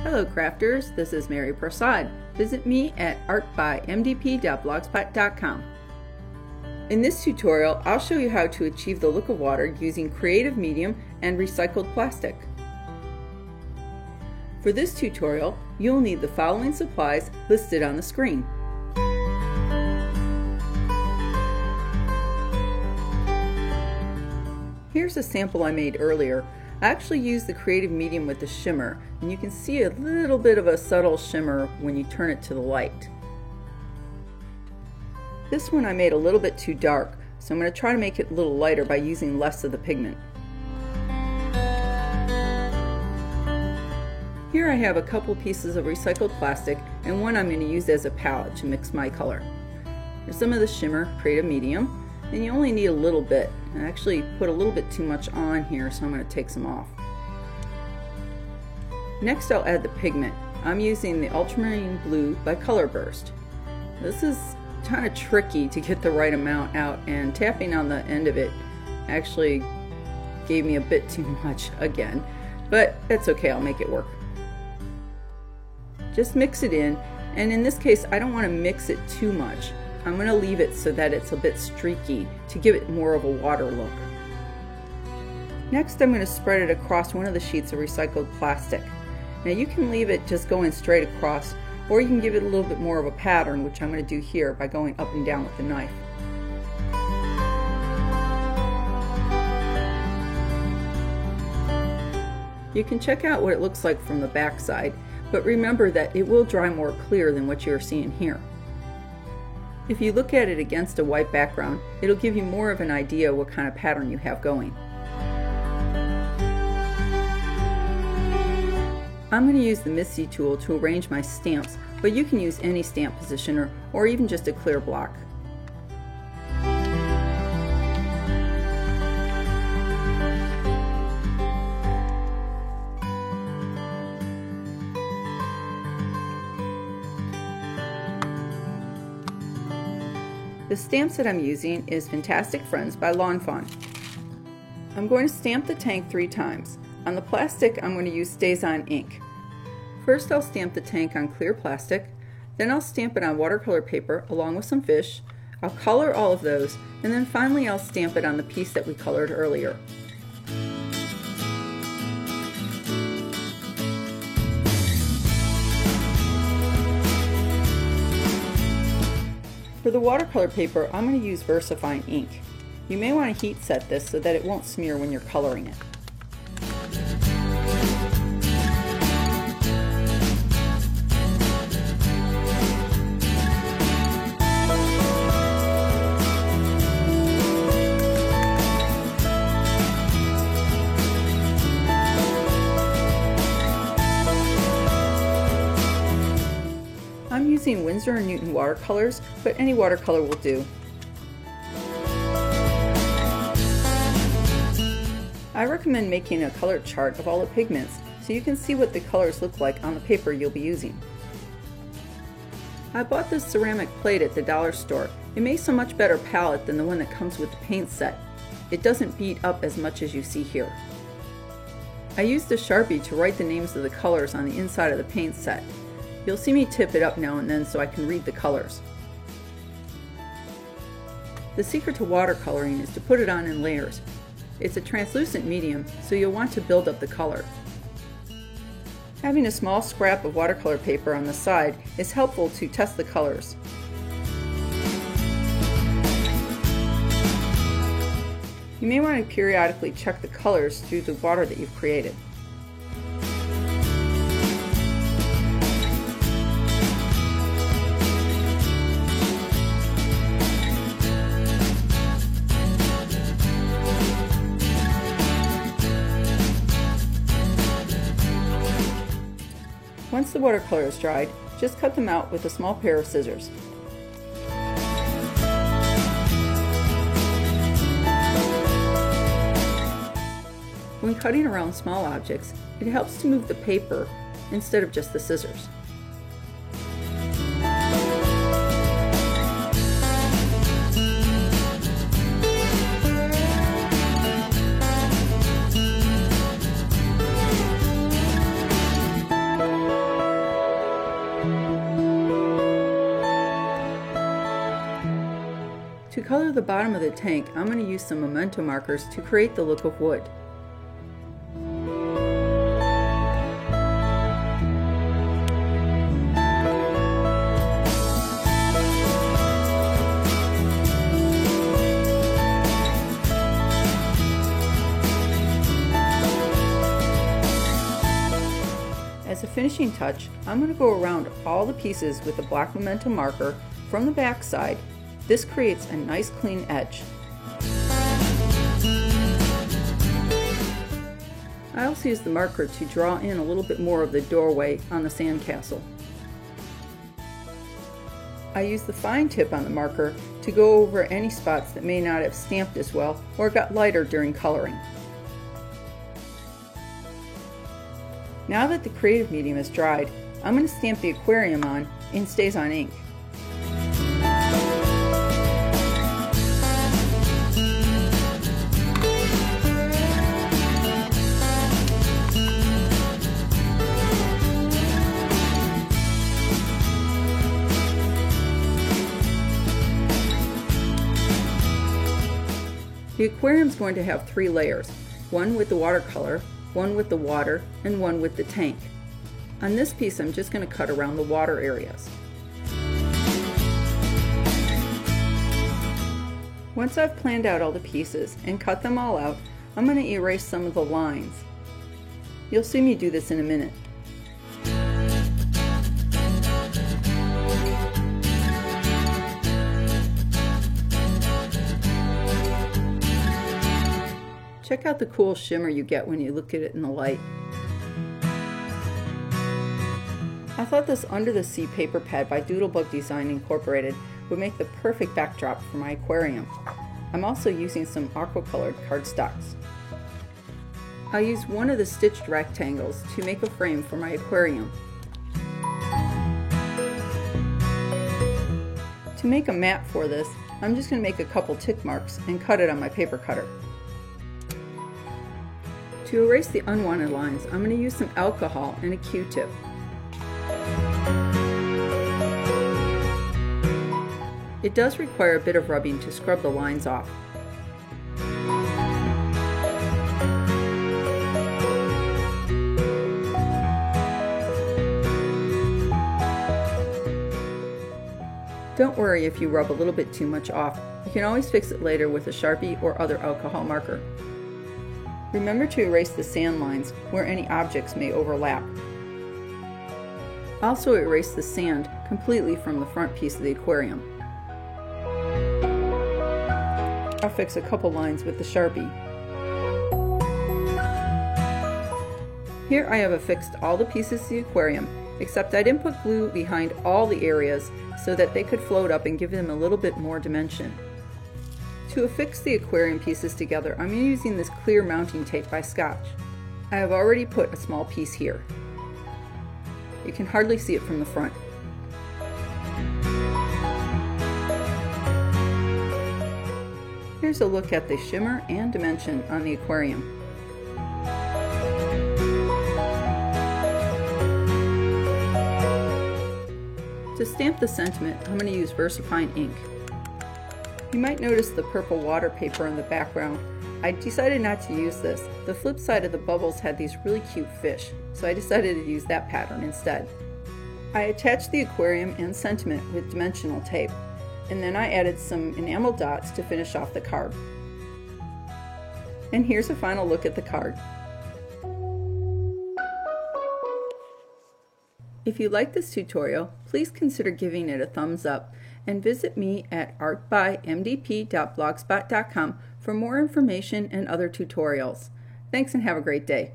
Hello crafters, this is Mary Prasad. Visit me at artbymdp.blogspot.com. In this tutorial, I'll show you how to achieve the look of water using creative medium and recycled plastic. For this tutorial, you'll need the following supplies listed on the screen. Here's a sample I made earlier. I actually used the creative medium with the shimmer, and you can see a little bit of a subtle shimmer when you turn it to the light. This one I made a little bit too dark, so I'm going to try to make it a little lighter by using less of the pigment. Here I have a couple pieces of recycled plastic and one I'm going to use as a palette to mix my color. Here's some of the shimmer, creative medium, and you only need a little bit. I actually put a little bit too much on here, so I'm going to take some off. Next I'll add the pigment. I'm using the Ultramarine Blue by Colorburst. This is kind of tricky to get the right amount out, and tapping on the end of it actually gave me a bit too much again, but that's okay, I'll make it work. Just mix it in, and in this case I don't want to mix it too much. I'm going to leave it so that it's a bit streaky to give it more of a water look. Next I'm going to spread it across one of the sheets of recycled plastic. Now you can leave it just going straight across, or you can give it a little bit more of a pattern, which I'm going to do here by going up and down with the knife. You can check out what it looks like from the back side, but remember that it will dry more clear than what you're seeing here. If you look at it against a white background, it'll give you more of an idea what kind of pattern you have going. I'm going to use the MISTI tool to arrange my stamps, but you can use any stamp positioner or even just a clear block. The stamps that I'm using is Fantastic Friends by Lawn Fawn. I'm going to stamp the tank 3 times. On the plastic, I'm going to use StazOn ink. First I'll stamp the tank on clear plastic, then I'll stamp it on watercolor paper along with some fish. I'll color all of those, and then finally I'll stamp it on the piece that we colored earlier. For the watercolor paper, I'm going to use VersaFine ink. You may want to heat set this so that it won't smear when you're coloring it. I'm using Winsor & Newton watercolors, but any watercolor will do. I recommend making a color chart of all the pigments so you can see what the colors look like on the paper you'll be using. I bought this ceramic plate at the dollar store. It makes a much better palette than the one that comes with the paint set. It doesn't beat up as much as you see here. I used a Sharpie to write the names of the colors on the inside of the paint set. You'll see me tip it up now and then so I can read the colors. The secret to watercoloring is to put it on in layers. It's a translucent medium, so you'll want to build up the color. Having a small scrap of watercolor paper on the side is helpful to test the colors. You may want to periodically check the colors through the water that you've created. Once the watercolor is dried, just cut them out with a small pair of scissors. When cutting around small objects, it helps to move the paper instead of just the scissors. To color the bottom of the tank, I'm going to use some Memento markers to create the look of wood. As a finishing touch, I'm going to go around all the pieces with a black Memento marker from the back side. This creates a nice clean edge. I also use the marker to draw in a little bit more of the doorway on the sandcastle. I use the fine tip on the marker to go over any spots that may not have stamped as well or got lighter during coloring. Now that the creative medium is dried, I'm going to stamp the aquarium on in StazOn ink. The aquarium is going to have 3 layers, one with the watercolor, one with the water, and one with the tank. On this piece, I'm just going to cut around the water areas. Once I've planned out all the pieces and cut them all out, I'm going to erase some of the lines. You'll see me do this in a minute. Check out the cool shimmer you get when you look at it in the light. I thought this Under the Sea paper pad by Doodlebug Design Incorporated would make the perfect backdrop for my aquarium. I'm also using some aqua-colored cardstocks. I'll use one of the stitched rectangles to make a frame for my aquarium. To make a mat for this, I'm just going to make a couple tick marks and cut it on my paper cutter. To erase the unwanted lines, I'm going to use some alcohol and a Q-tip. It does require a bit of rubbing to scrub the lines off. Don't worry if you rub a little bit too much off. You can always fix it later with a Sharpie or other alcohol marker. Remember to erase the sand lines where any objects may overlap. Also erase the sand completely from the front piece of the aquarium. I'll fix a couple lines with the Sharpie. Here I have affixed all the pieces to the aquarium, except I didn't put glue behind all the areas so that they could float up and give them a little bit more dimension. To affix the aquarium pieces together, I'm using this clear mounting tape by Scotch. I have already put a small piece here. You can hardly see it from the front. Here's a look at the shimmer and dimension on the aquarium. To stamp the sentiment, I'm going to use VersaFine ink. You might notice the purple water paper in the background. I decided not to use this. The flip side of the bubbles had these really cute fish, so I decided to use that pattern instead. I attached the aquarium and sentiment with dimensional tape, and then I added some enamel dots to finish off the card. And here's a final look at the card. If you like this tutorial, please consider giving it a thumbs up and visit me at artbymdp.blogspot.com for more information and other tutorials. Thanks and have a great day.